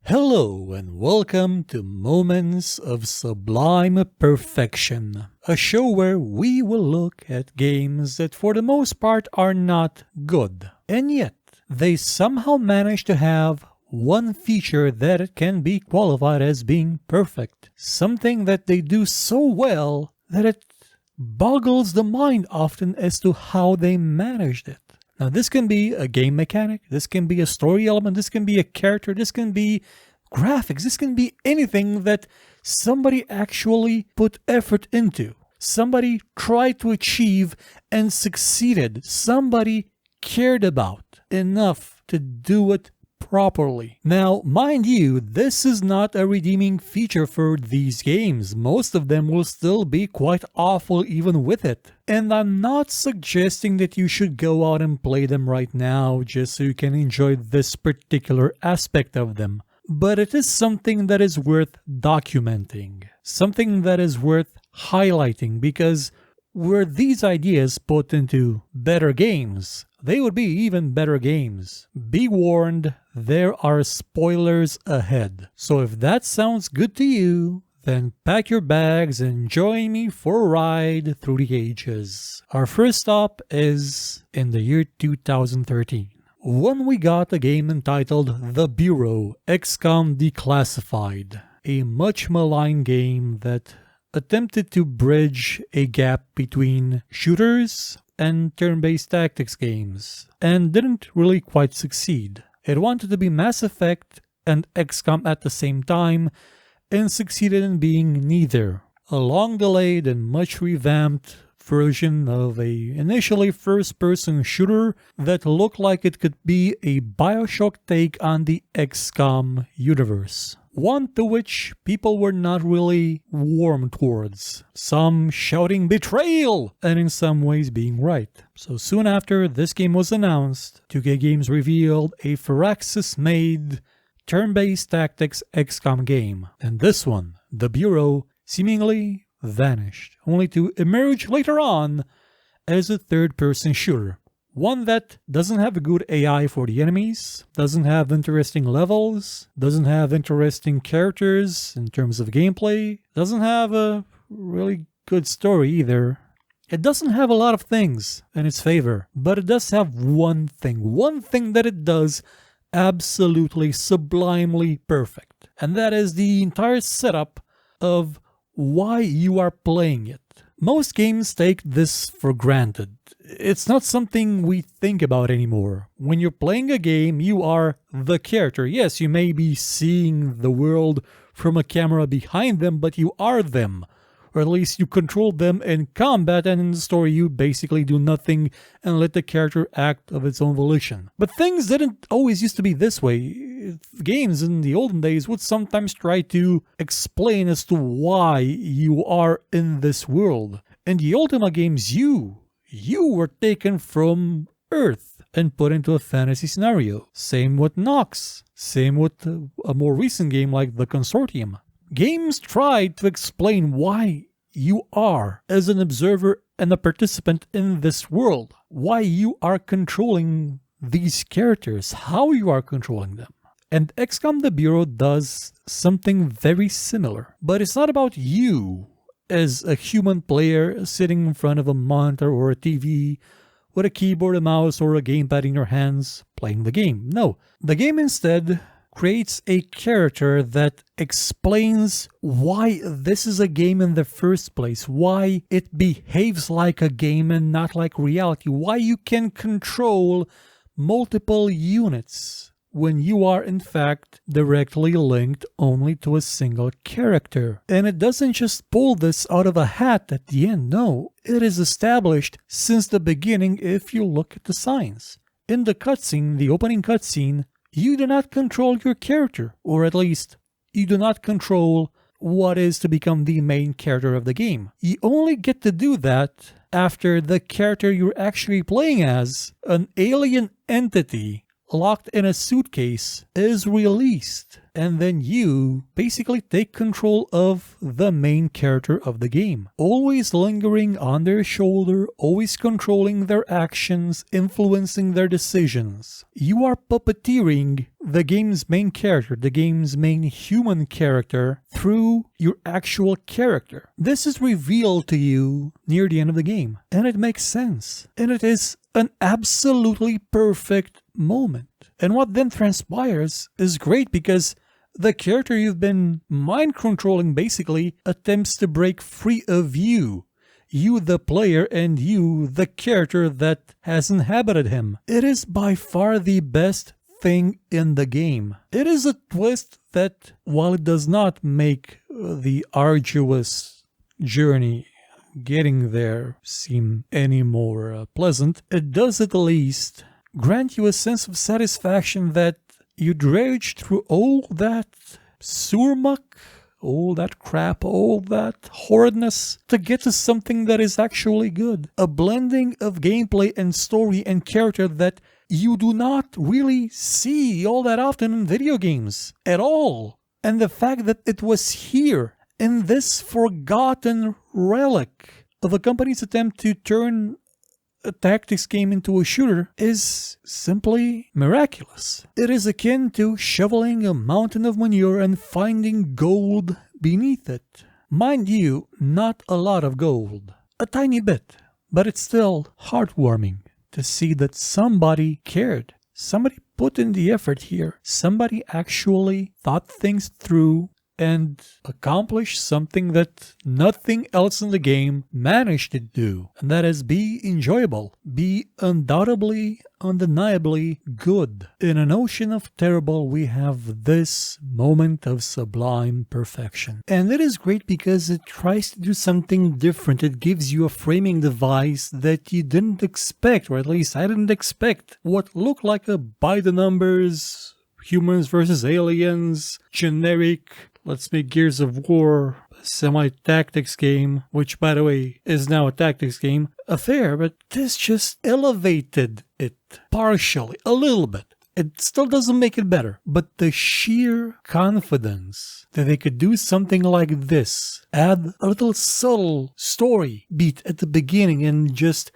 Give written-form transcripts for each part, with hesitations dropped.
Hello and welcome to Moments of Sublime Perfection, a show where we will look at games that for the most part are not good, and yet they somehow manage to have one feature that it can be qualified as being perfect, something that they do so well that it boggles the mind often as to how they managed it. Now, this can be a game mechanic, this can be a story element, this can be a character, this can be graphics, this can be anything that somebody actually put effort into. Somebody tried to achieve and succeeded. Somebody cared about enough to do it properly. Now, mind you, this is not a redeeming feature for these games. Most of them will still be quite awful even with it. And I'm not suggesting that you should go out and play them right now just so you can enjoy this particular aspect of them. But it is something that is worth documenting. Something that is worth highlighting, because were these ideas put into better games, they would be even better games. Be warned, there are spoilers ahead. So if that sounds good to you, then pack your bags and join me for a ride through the ages. Our first stop is in the year 2013. When we got a game entitled The Bureau, XCOM Declassified, a much maligned game that attempted to bridge a gap between shooters and turn-based tactics games, and didn't really quite succeed. It wanted to be Mass Effect and XCOM at the same time, and succeeded in being neither. A long-delayed and much revamped version of a initially first-person shooter that looked like it could be a BioShock take on the XCOM universe. One to which people were not really warm towards, some shouting betrayal, and in some ways being right. So soon after this game was announced, 2K Games revealed a Firaxis-made turn-based tactics XCOM game, and this one, The Bureau, seemingly vanished, only to emerge later on as a third-person shooter. One that doesn't have a good AI for the enemies, doesn't have interesting levels, doesn't have interesting characters in terms of gameplay, doesn't have a really good story either. It doesn't have a lot of things in its favor, but it does have one thing that it does absolutely sublimely perfect. And that is the entire setup of why you are playing it. Most games take this for granted. It's not something we think about anymore. When you're playing a game, you are the character. Yes, you may be seeing the world from a camera behind them, but you are them. Or at least you control them in combat, and in the story you basically do nothing and let the character act of its own volition. But things didn't always used to be this way. Games in the olden days would sometimes try to explain as to why you are in this world. In the Ultima games, you were taken from Earth and put into a fantasy scenario. Same with Nox. Same with a more recent game like The Consortium. Games tried to explain why you are as an observer and a participant in this world. Why you are controlling these characters. How you are controlling them. And XCOM The Bureau does something very similar. But it's not about you as a human player sitting in front of a monitor or a TV with a keyboard, a mouse, or a gamepad in your hands playing the game. No, the game instead creates a character that explains why this is a game in the first place, why it behaves like a game and not like reality, why you can control multiple units when you are in fact directly linked only to a single character. And it doesn't just pull this out of a hat at the end, no, it is established since the beginning if you look at the signs. In the cutscene, the opening cutscene, you do not control your character, or at least, you do not control what is to become the main character of the game. You only get to do that after the character you're actually playing as, an alien entity, locked in a suitcase, is released. And then you basically take control of the main character of the game. Always lingering on their shoulder, always controlling their actions, influencing their decisions. You are puppeteering the game's main character, the game's main human character, through your actual character. This is revealed to you near the end of the game. And it makes sense. And it is an absolutely perfect moment. And what then transpires is great because the character you've been mind controlling basically attempts to break free of you. You the player and you the character that has inhabited him. It is by far the best thing in the game. It is a twist that, while it does not make the arduous journey getting there seem any more pleasant, it does at least grant you a sense of satisfaction that you dredged through all that sewer muck, all that crap, all that horridness to get to something that is actually good. A blending of gameplay and story and character that you do not really see all that often in video games at all. And the fact that it was here in this forgotten relic of a company's attempt to turn a tactics game into a shooter is simply miraculous. It is akin to shoveling a mountain of manure and finding gold beneath it. Mind you, not a lot of gold. A tiny bit. But it's still heartwarming to see that somebody cared. Somebody put in the effort here. Somebody actually thought things through and accomplish something that nothing else in the game managed to do. And that is be enjoyable, be undoubtedly, undeniably good. In an ocean of terrible, we have this moment of sublime perfection. And it is great because it tries to do something different. It gives you a framing device that you didn't expect, or at least I didn't expect. What looked like a by the numbers, humans versus aliens, generic, let's make Gears of War semi-tactics game, which by the way is now a tactics game, affair, but this just elevated it partially, a little bit. It still doesn't make it better, but the sheer confidence that they could do something like this, add a little subtle story beat at the beginning and just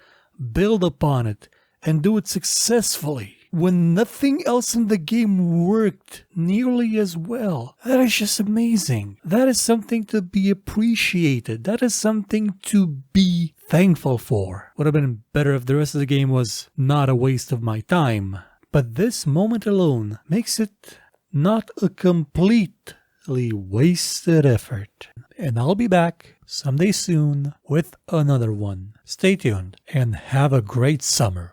build upon it and do it successfully when nothing else in the game worked nearly as well. That is just amazing. That is something to be appreciated. That is something to be thankful for. Would have been better if the rest of the game was not a waste of my time. But this moment alone makes it not a completely wasted effort. And I'll be back someday soon with another one. Stay tuned and have a great summer.